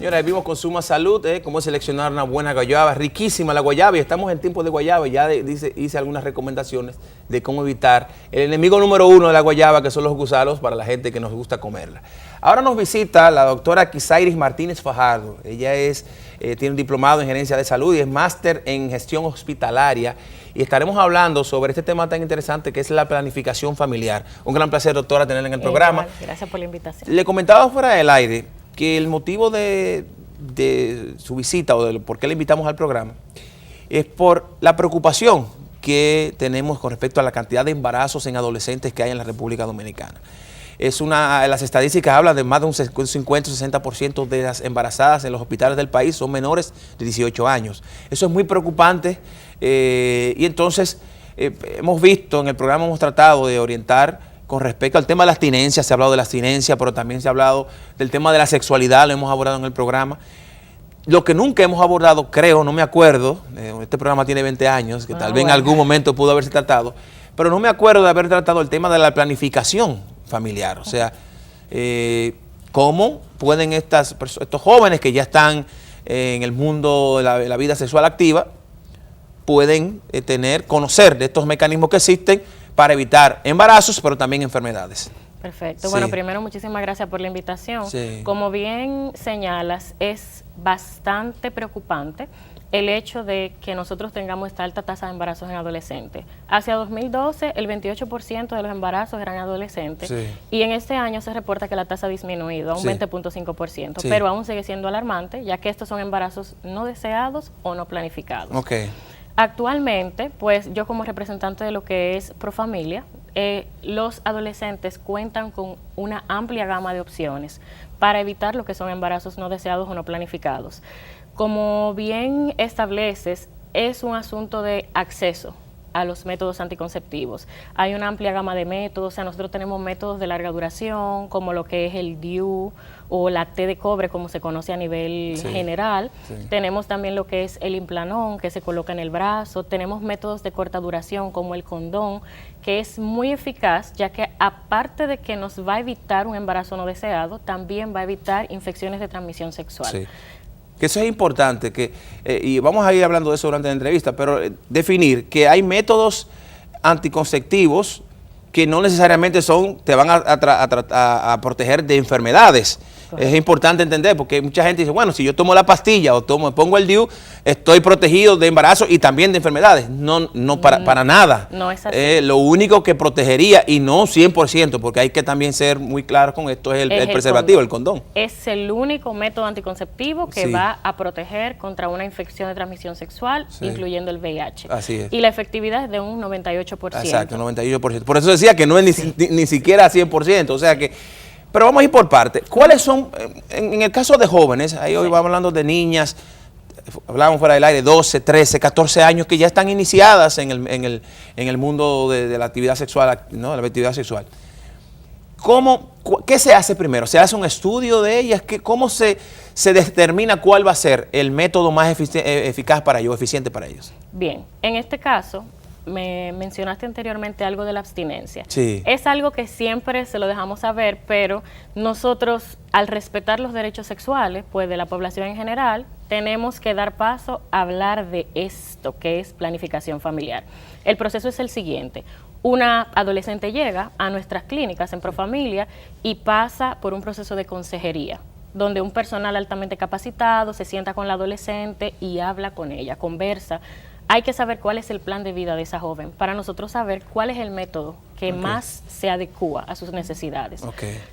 Señora, vimos con Suma Salud cómo seleccionar una buena guayaba, riquísima la guayaba, y estamos en tiempo de guayaba. Ya hice algunas recomendaciones de cómo evitar el enemigo número uno de la guayaba, que son los gusanos, para la gente que nos gusta comerla. Ahora nos visita la doctora Kisairis Martínez Fajardo. Ella tiene un diplomado en gerencia de salud y es máster en gestión hospitalaria. Y estaremos hablando sobre este tema tan interesante que es la planificación familiar. Un gran placer, doctora, tenerla en el programa. Gracias por la invitación. Le comentaba fuera del aire que el motivo de su visita o de por qué le invitamos al programa es por la preocupación que tenemos con respecto a la cantidad de embarazos en adolescentes que hay en la República Dominicana. Las estadísticas hablan de más de un 50-60% de las embarazadas en los hospitales del país son menores de 18 años. Eso es muy preocupante y entonces hemos visto, en el programa hemos tratado de orientar con respecto al tema de la abstinencia. Se ha hablado de la abstinencia, pero también se ha hablado del tema de la sexualidad, lo hemos abordado en el programa. Lo que nunca hemos abordado, creo, no me acuerdo, este programa tiene 20 años, que tal vez en algún momento pudo haberse tratado, pero no me acuerdo de haber tratado el tema de la planificación familiar. O sea, cómo pueden estos jóvenes que ya están en el mundo de la vida sexual activa, pueden conocer de estos mecanismos que existen para evitar embarazos, pero también enfermedades. Perfecto. Sí. Bueno, primero muchísimas gracias por la invitación. Sí. Como bien señalas, es bastante preocupante el hecho de que nosotros tengamos esta alta tasa de embarazos en adolescentes. Hacia 2012, el 28% de los embarazos eran adolescentes, Sí. y en este año se reporta que la tasa ha disminuido a un Sí. 20.5%, Sí. pero aún sigue siendo alarmante, ya que estos son embarazos no deseados o no planificados. Okay. Actualmente, pues yo como representante de lo que es Profamilia, los adolescentes cuentan con una amplia gama de opciones para evitar lo que son embarazos no deseados o no planificados. Como bien estableces, es un asunto de acceso a los métodos anticonceptivos. Hay una amplia gama de métodos, o sea, nosotros tenemos métodos de larga duración, como lo que es el DIU o la T de cobre, como se conoce a nivel general. Sí. Tenemos también lo que es el implanón, que se coloca en el brazo. Tenemos métodos de corta duración, como el condón, que es muy eficaz, ya que aparte de que nos va a evitar un embarazo no deseado, también va a evitar infecciones de transmisión sexual. Sí. Que eso es importante, y vamos a ir hablando de eso durante la entrevista, pero definir que hay métodos anticonceptivos que no necesariamente te van a proteger de enfermedades. Correcto. Es importante entender, porque mucha gente dice, bueno, si yo tomo la pastilla o me pongo el DIU, estoy protegido de embarazo y también de enfermedades. No, para nada. No es así. Lo único que protegería, y no 100%, porque hay que también ser muy claros con esto, es el preservativo, el condón. Es el único método anticonceptivo que va a proteger contra una infección de transmisión sexual, incluyendo el VIH. Así es. Y la efectividad es de un 98%. Exacto, 98%. Por eso decía que no es ni siquiera 100%, o sea que... Pero vamos a ir por partes. ¿Cuáles son, en el caso de jóvenes, ahí hoy vamos hablando de niñas, hablábamos fuera del aire, 12, 13, 14 años, que ya están iniciadas en el mundo de la actividad sexual, ¿no? De la actividad sexual. ¿Qué se hace primero? ¿Se hace un estudio de ellas? ¿Cómo se determina cuál va a ser el método más eficaz para ellos, eficiente para ellos? Bien, en este caso, me mencionaste anteriormente algo de la abstinencia. Sí. Es algo que siempre se lo dejamos saber, pero nosotros, al respetar los derechos sexuales, pues de la población en general, tenemos que dar paso a hablar de esto, que es planificación familiar. El proceso es el siguiente. Una adolescente llega a nuestras clínicas en Profamilia y pasa por un proceso de consejería, donde un personal altamente capacitado se sienta con la adolescente y habla con ella, conversa. Hay que saber cuál es el plan de vida de esa joven para nosotros saber cuál es el método que más se adecúa a sus necesidades.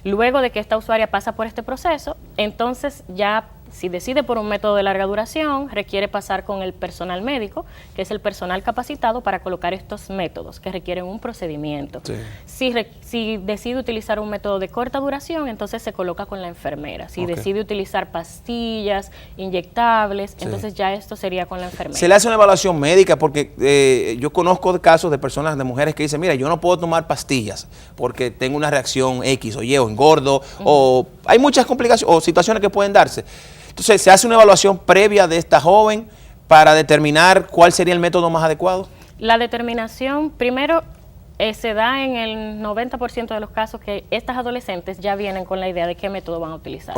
Luego de que esta usuaria pasa por este proceso, entonces ya si decide por un método de larga duración, requiere pasar con el personal médico, que es el personal capacitado para colocar estos métodos que requieren un procedimiento. Sí. Si decide utilizar un método de corta duración, entonces se coloca con la enfermera. Si decide utilizar pastillas, inyectables, entonces ya esto sería con la enfermera. ¿Se le hace una evaluación médica? Porque yo conozco casos de personas, de mujeres que dicen, mira, yo no puedo tomar pastillas porque tengo una reacción X o Y, o engordo, o hay muchas complicaciones o situaciones que pueden darse. Entonces, ¿se hace una evaluación previa de esta joven para determinar cuál sería el método más adecuado? La determinación, primero, se da en el 90% de los casos que estas adolescentes ya vienen con la idea de qué método van a utilizar.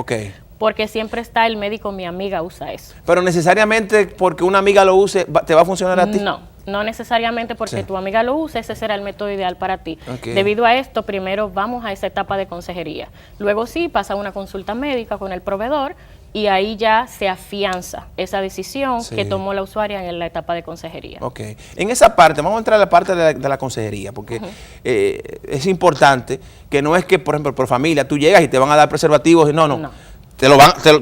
porque siempre está el médico, mi amiga usa eso. Pero necesariamente porque una amiga lo use, ¿te va a funcionar a ti? No necesariamente porque tu amiga lo use, ese será el método ideal para ti. Okay. Debido a esto, primero vamos a esa etapa de consejería. Luego sí pasa una consulta médica con el proveedor y ahí ya se afianza esa decisión que tomó la usuaria en la etapa de consejería. Ok. En esa parte, vamos a entrar a la parte de la consejería, porque es importante que no es que, por ejemplo, por familia, tú llegas y te van a dar preservativos y no.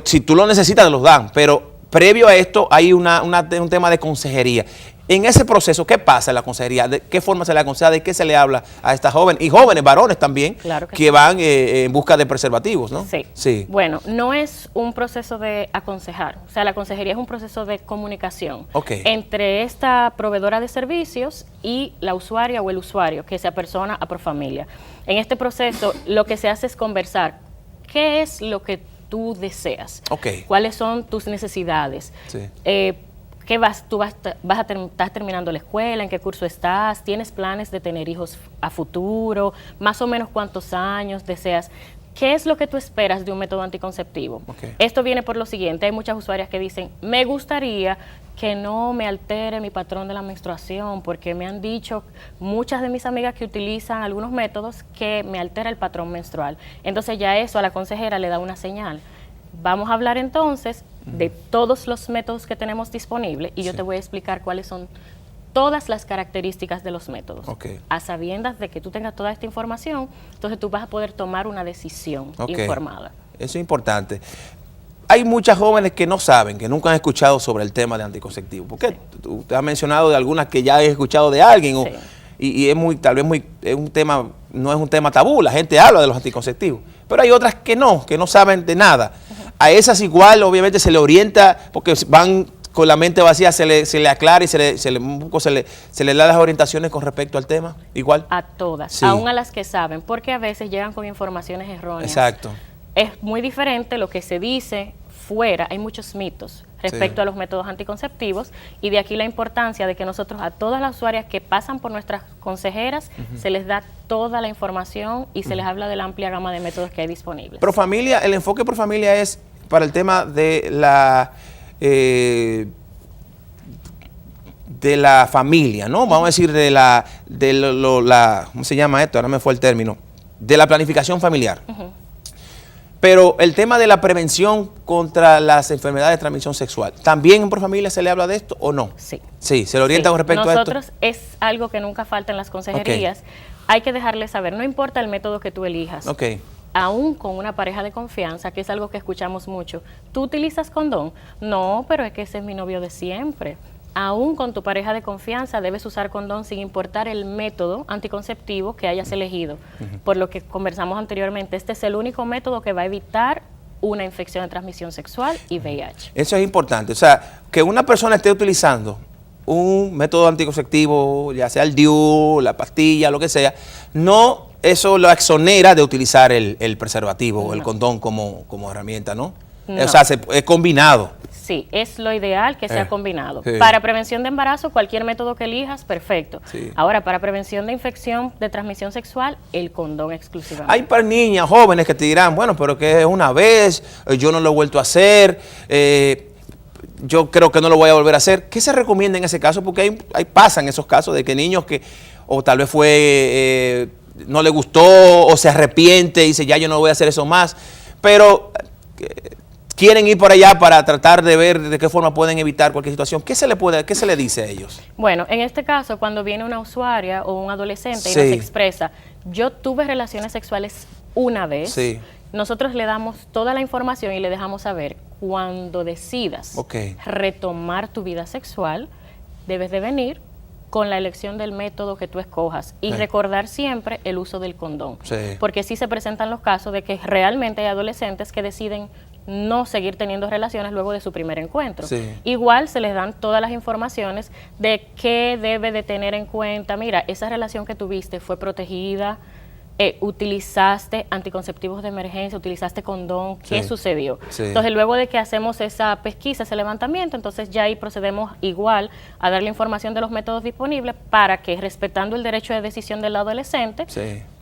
Si tú lo necesitas, te los dan, pero previo a esto hay un tema de consejería. En ese proceso, ¿qué pasa en la consejería? ¿De qué forma se le aconseja? ¿De qué se le habla a esta joven? Y jóvenes, varones también, claro que sí, van en busca de preservativos, ¿no? Sí. Bueno, no es un proceso de aconsejar. O sea, la consejería es un proceso de comunicación entre esta proveedora de servicios y la usuaria o el usuario, que se apersona a Profamilia. En este proceso, lo que se hace es conversar. ¿Qué es lo que tú deseas? ¿Cuáles son tus necesidades? Sí. ¿Estás terminando la escuela? ¿En qué curso estás? ¿Tienes planes de tener hijos a futuro? ¿Más o menos cuántos años deseas? ¿Qué es lo que tú esperas de un método anticonceptivo? Esto viene por lo siguiente. Hay muchas usuarias que dicen, me gustaría que no me altere mi patrón de la menstruación, porque me han dicho muchas de mis amigas que utilizan algunos métodos que me altera el patrón menstrual. Entonces ya eso a la consejera le da una señal. Vamos a hablar entonces de todos los métodos que tenemos disponibles y yo te voy a explicar cuáles son todas las características de los métodos. A sabiendas de que tú tengas toda esta información, entonces tú vas a poder tomar una decisión informada. Eso es importante. Hay muchas jóvenes que no saben, que nunca han escuchado sobre el tema de anticonceptivo. ¿Por qué? Usted ha mencionado de algunas que ya he escuchado de alguien y es es un tema, no es un tema tabú, la gente habla de los anticonceptivos. Pero hay otras que no saben de nada. A esas igual, obviamente, se le orienta, porque van con la mente vacía, se le aclara y se le da las orientaciones con respecto al tema, igual. A todas, aún a las que saben, porque a veces llegan con informaciones erróneas. Exacto. Es muy diferente lo que se dice fuera, hay muchos mitos respecto a los métodos anticonceptivos y de aquí la importancia de que nosotros a todas las usuarias que pasan por nuestras consejeras se les da toda la información y se les habla de la amplia gama de métodos que hay disponibles. Profamilia, el enfoque Profamilia es para el tema de la familia, ¿no? Vamos a decir ¿cómo se llama esto? Ahora me fue el término. De la planificación familiar. Pero el tema de la prevención contra las enfermedades de transmisión sexual, ¿también en Profamilia se le habla de esto o no? Sí. Sí, se le orienta con respecto a esto. Nosotros es algo que nunca falta en las consejerías. Hay que dejarles saber, no importa el método que tú elijas. Aún con una pareja de confianza, que es algo que escuchamos mucho. ¿Tú utilizas condón? No, pero es que ese es mi novio de siempre. Aún con tu pareja de confianza debes usar condón sin importar el método anticonceptivo que hayas elegido. Por lo que conversamos anteriormente, este es el único método que va a evitar una infección de transmisión sexual y VIH. Eso es importante. O sea, que una persona esté utilizando un método anticonceptivo, ya sea el DIU, la pastilla, lo que sea, no, eso lo exonera de utilizar el preservativo o el condón como herramienta, ¿no? O sea, es combinado. Sí, es lo ideal que sea combinado. Para prevención de embarazo, cualquier método que elijas, perfecto. Ahora, para prevención de infección de transmisión sexual, el condón exclusivamente. Hay para niñas, jóvenes que te dirán, bueno, pero que es una vez, yo no lo he vuelto a hacer, yo creo que no lo voy a volver a hacer. ¿Qué se recomienda en ese caso? Porque pasan esos casos de que niños que, o tal vez no le gustó, o se arrepiente y dice, ya yo no voy a hacer eso más, pero quieren ir por allá para tratar de ver de qué forma pueden evitar cualquier situación. ¿Qué se le dice a ellos? Bueno, en este caso, cuando viene una usuaria o un adolescente y nos expresa, yo tuve relaciones sexuales una vez, nosotros le damos toda la información y le dejamos saber, cuando decidas retomar tu vida sexual, debes de venir con la elección del método que tú escojas y recordar siempre el uso del condón. Porque sí se presentan los casos de que realmente hay adolescentes que deciden no seguir teniendo relaciones luego de su primer encuentro. Igual se les dan todas las informaciones de qué debe de tener en cuenta. Mira, esa relación que tuviste fue protegida, utilizaste anticonceptivos de emergencia, utilizaste condón, ¿qué sucedió? Entonces, luego de que hacemos esa pesquisa, ese levantamiento, entonces ya ahí procedemos igual a darle información de los métodos disponibles para que, respetando el derecho de decisión del adolescente,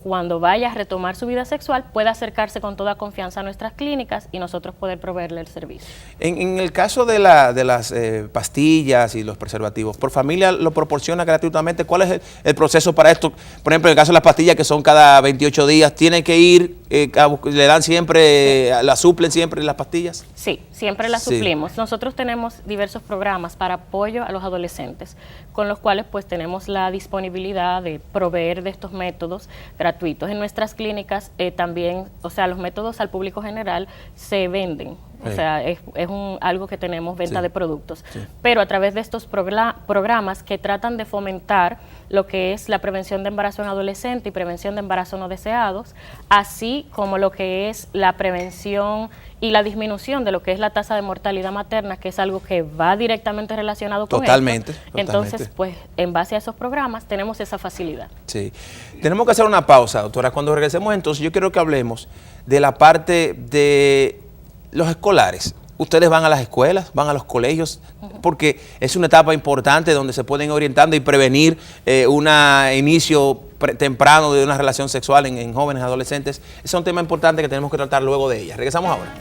cuando vaya a retomar su vida sexual, pueda acercarse con toda confianza a nuestras clínicas y nosotros poder proveerle el servicio. En el caso de las pastillas y los preservativos, ¿por familia lo proporciona gratuitamente? ¿Cuál es el proceso para esto? Por ejemplo, en el caso de las pastillas que son cada 28 días, ¿tienen que ir, le dan siempre, la suplen siempre las pastillas? Sí, siempre las suplimos. Nosotros tenemos diversos programas para apoyo a los adolescentes, con los cuales pues tenemos la disponibilidad de proveer de estos métodos gratuitos. En nuestras clínicas también, o sea, los métodos al público general se venden. O sea, es algo que tenemos, venta de productos. Pero a través de estos programas que tratan de fomentar lo que es la prevención de embarazo en adolescente y prevención de embarazo no deseados, así como lo que es la prevención y la disminución de lo que es la tasa de mortalidad materna, que es algo que va directamente relacionado con esto. Entonces, pues, en base a esos programas tenemos esa facilidad. Sí. Tenemos que hacer una pausa, doctora. Cuando regresemos, entonces, yo quiero que hablemos de la parte de los escolares. Ustedes van a las escuelas, van a los colegios, porque es una etapa importante donde se pueden ir orientando y prevenir un inicio temprano de una relación sexual en jóvenes adolescentes. Ese es un tema importante que tenemos que tratar luego de ella. Regresamos ahora.